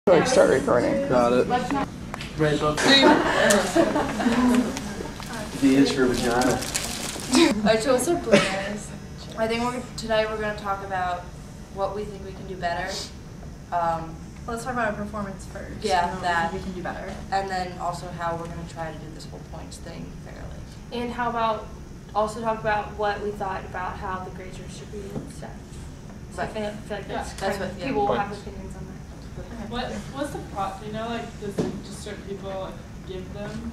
Like start recording. Got it. Right above the inch for vagina. Alright, so what's our plans? I think today we're going to talk about what we think we can do better. Let's talk about our performance first. Yeah, that. We can do better. And then also how we're going to try to do this whole points thing fairly. And how about also talk about what we thought about how the grades are distributed and stuff. So I feel like that's what people will have opinions on that. What's the do you know, like, does just certain people like, give them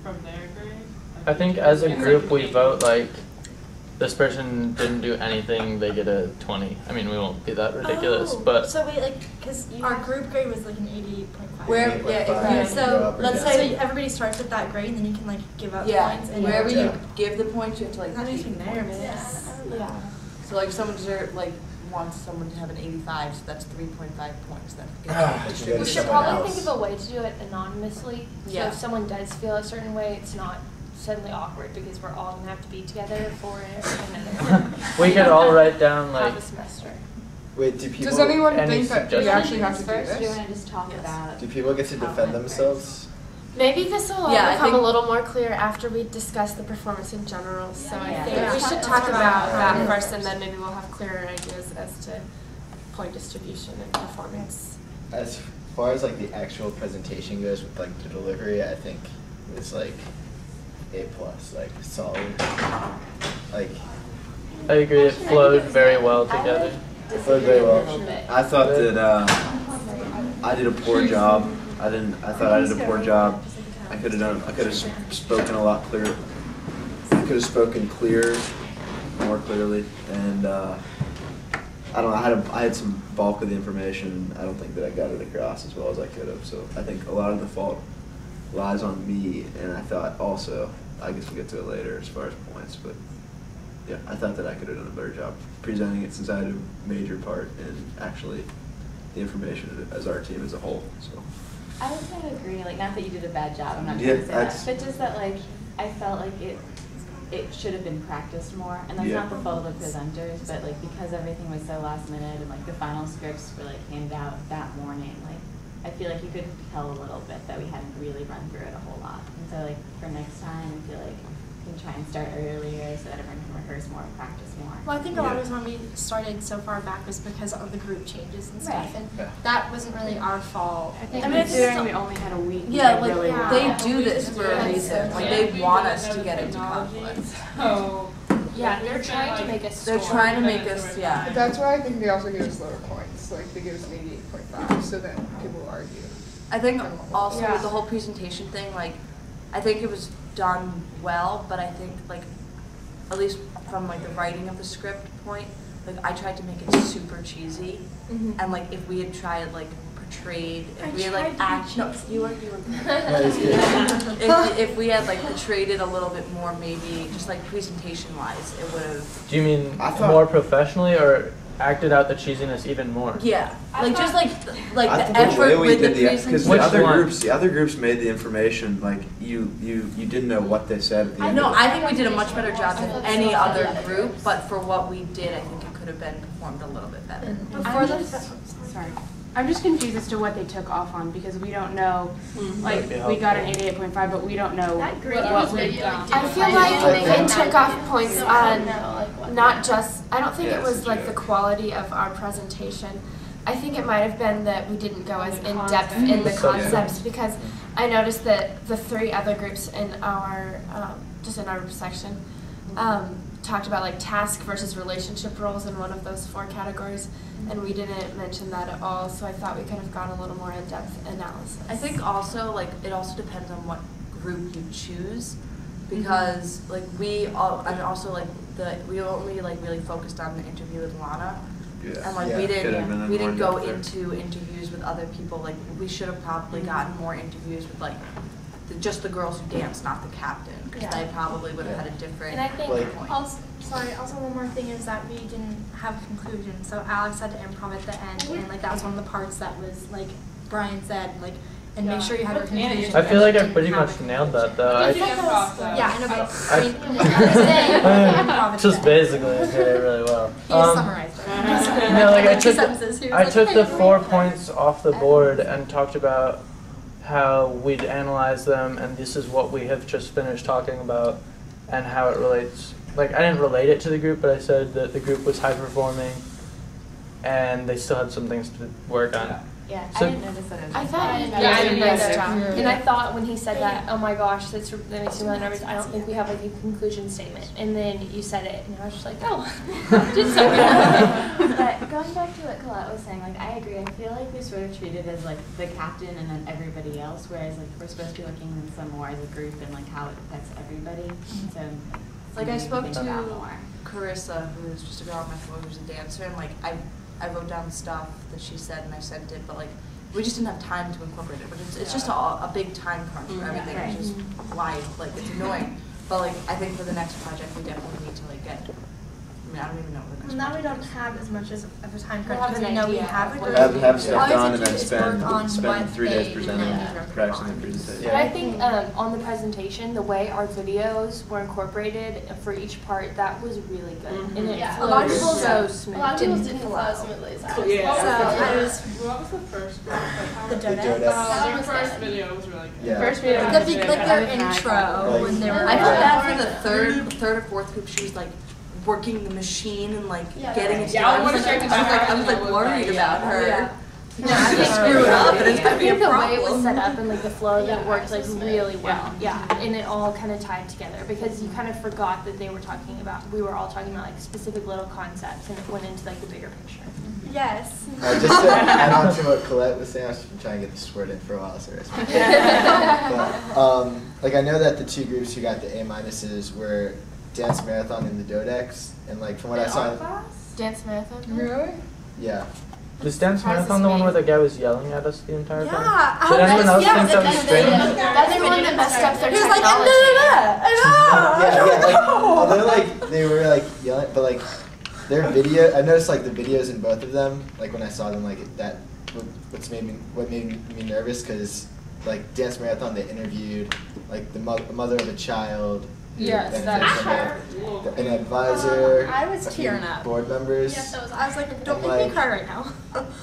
from their grade? I think as a group we vote like this person didn't do anything, they get a 20. I mean, we won't be that ridiculous, but So wait, like, because our group grade was like an 88.5. Where, So let's say everybody starts with that grade, and then you can like give up points. And wherever you give the points, you have to like that makes me keep nervous. Yeah. So like someone wants someone to have an 85, so that's 3.5 points. We should probably think of a way to do it anonymously. So Yeah. if someone does feel a certain way, it's not suddenly awkward because we're all going to have to be together for another we could all write down like half a semester. Wait, does anyone think that we actually have to do this? Do you want to just talk about? Do people get to defend themselves? Maybe this will all Yeah, become a little more clear after we discuss the performance in general. So I think we should talk about that first, and then maybe we'll have clearer ideas as to point distribution and performance. As far as like the actual presentation goes with like the delivery, I think it's like A+, like solid. Like I agree, it flowed very well together. it flowed very well. I thought that I did a poor job. I thought I did a poor job. I could have spoken a lot clearer. I could have spoken more clearly, and I don't know. I had some bulk of the information. I don't think that I got it across as well as I could have. So I think a lot of the fault lies on me, and I thought also, I guess we'll get to it later as far as points, but yeah, I thought that I could have done a better job presenting it since I had a major part in actually the information as our team as a whole. So. I was going to agree, like, not that you did a bad job, I'm not trying to say that, but just that, like, I felt like it should have been practiced more, and that's not the fault of the presenters, but, like, because everything was so last minute, and, like, the final scripts were, like, handed out that morning, like, I feel like you could tell a little bit that we hadn't really run through it a whole lot, and so, like, for next time, I feel like we can try and start earlier so that everyone can rehearse more and practice more. Well, I think a lot of when we started so far back was because of the group changes and stuff, and that wasn't really our fault. I think considering we only had a week, they do this for a reason. Like they want us to get into conflict. Oh. Yeah, they're trying to make us. They're trying to make us, But that's why I think they also give us lower points. Like they give us an 88.5, so then people will argue. I think also with the whole presentation thing, like I think it was done well, but I think like at least from like the writing of the script point, like I tried to make it super cheesy, and like if we had tried like portrayed, if we had like you were if we had like portrayed it a little bit more, maybe just like presentation wise, it would have. Do you mean more professionally or acted out the cheesiness even more? Yeah, like just like the effort with the presentation. Because the other groups made the information like you didn't know what they said at the end. I think we did a much better job than any other group, but for what we did, I think it could have been performed a little bit better. I'm just confused as to what they took off on because we don't know, like, we got an 88.5, but we don't know what we got. I feel like they took off points on not just, I don't think it was like the quality of our presentation. I think it might have been that we didn't go as in depth in the concepts because I noticed that the three other groups in our, just in our section, talked about like task versus relationship roles in one of those 4 categories, and we didn't mention that at all, so I thought we could have gone a little more in-depth analysis. I think also like it also depends on what group you choose, because like we only like really focused on the interview with Lana, and like we didn't go into interviews with other people. Like we should have probably gotten more interviews with like just the girls who danced, not the captain, because they probably would have had a different. And I think also one more thing is that we didn't have a conclusion. So Alex had to improv at the end, and like that was one of the parts that was like Brian said, like and make sure you have your communication. I feel like I pretty much nailed that though. Yeah, I know. Just basically, I did it really well. He summarized it. No, like I took the 4 points off the board and talked about how we'd analyze them, and this is what we have just finished talking about, and how it relates. Like, I didn't relate it to the group, but I said that the group was high performing, and they still had some things to work on. Yeah, So, I didn't notice that. I thought I did a nice job. And I thought when he said that, oh my gosh, that makes me really nervous. I don't think we have like a conclusion statement. And then you said it, and I was just like, oh, did so good. But going back to what Colette was saying, like I agree. I feel like we sort of treat it as like the captain and then everybody else, whereas like we're supposed to be looking at some more as a group and like how it affects everybody. So like I spoke to Carissa, who was just a girl on my floor who's a dancer, and like I wrote down stuff that she said and I sent it, but like we just didn't have time to incorporate it. But it's just a big time crunch for everything, which is why like it's annoying. But like I think for the next project we definitely need to like get. I mean, I don't even know what the next. Now we don't have as much of a time crunch because we know we have a group. Have stuff done and then spend 3 days presenting, practicing the presentation. But I think on the presentation, the way our videos were incorporated for each part, that was really good. And it flowed so smooth. A lot of people didn't flow smoothly. What was the first one? The Dodex. The first video was really good. Yeah. First video Like their intro when they were. I felt bad for the third or fourth group. She was like working the machine and like getting it done. I was like worried about her. Yeah, I just screw it up, and it's gonna be a the way problem. it was set up and like the flow that worked like really well. Yeah, and it all kind of tied together because you kind of forgot that they were talking about. We were all talking about like specific little concepts, and it went into like the bigger picture. Yes. Just to add on to what Colette was saying, I've been trying to get this word in for a while, so but, like I know that the 2 groups who got the A- were Dance Marathon and the Dodex, and like from what I saw, Dance marathon? Really? yeah. Was Dance Marathon the one where the guy was yelling at us the entire time? Yeah. Did anyone else think that was strange? That's the one that messed up their He was like, technology. Yeah, like, although like they were like yelling, but like their video, I noticed like the videos in both of them, like when I saw them, like that, what made me nervous, because like Dance Marathon, they interviewed like the mother of a child. Yes, an advisor. I was tearing up. Board members. Yes, I was like, don't make me cry right now.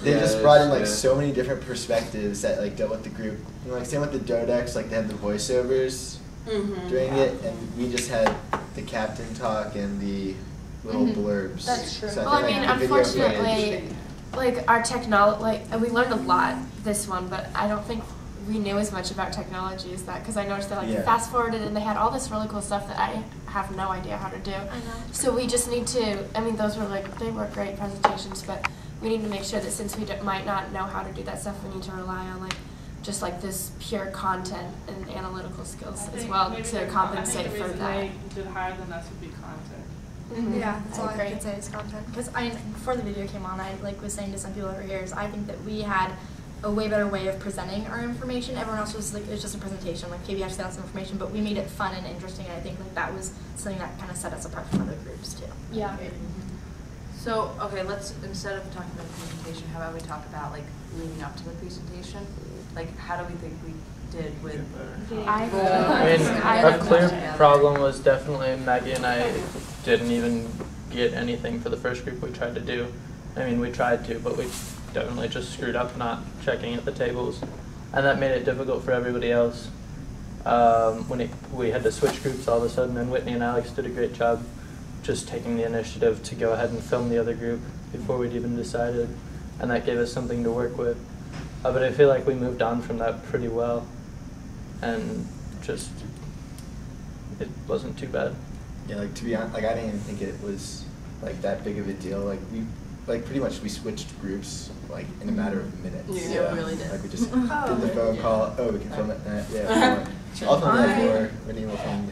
They just brought in like so many different perspectives that like dealt with the group. You know, like same with the Dodex, like they had the voiceovers during it, and we just had the captain talk and the little blurbs. That's true. So Well, I mean, think, like, the video was really unfortunately, interesting. like our technology, like we learned a lot this one, but I don't think we knew as much about technology as that, because I noticed that like fast forwarded and they had all this really cool stuff that I have no idea how to do. I know. So we just need to, I mean, those were like, they were great presentations, but we need to make sure that since we might not know how to do that stuff, we need to rely on like just like this pure content and analytical skills as well to compensate for that. Way to higher than us would be content. Yeah, that's all I can say is content. Because before the video came on, I like was saying to some people over here, I think that we had a way better way of presenting our information. Everyone else was like, it was just a presentation, like KB actually got some information, but we made it fun and interesting, and I think like that was something that kind of set us apart from other groups too. Yeah. So, okay, let's, instead of talking about the presentation, how about we talk about like leading up to the presentation? Like, how do we think we did with I mean, a clear problem was definitely Maggie and I didn't even get anything for the first group we tried to do. I mean, we tried to, but we definitely just screwed up not checking at the tables, and that made it difficult for everybody else. When we had to switch groups all of a sudden, and Whitney and Alex did a great job just taking the initiative to go ahead and film the other group before we'd even decided, and that gave us something to work with. But I feel like we moved on from that pretty well, and just, it wasn't too bad. Yeah, like to be honest, like I didn't even think it was like that big of a deal. Like pretty much we switched groups like in a matter of minutes. Yeah, we really did. Like we just did the phone call. Oh, we can film it. Yeah. I'll film that for Whitney. Will film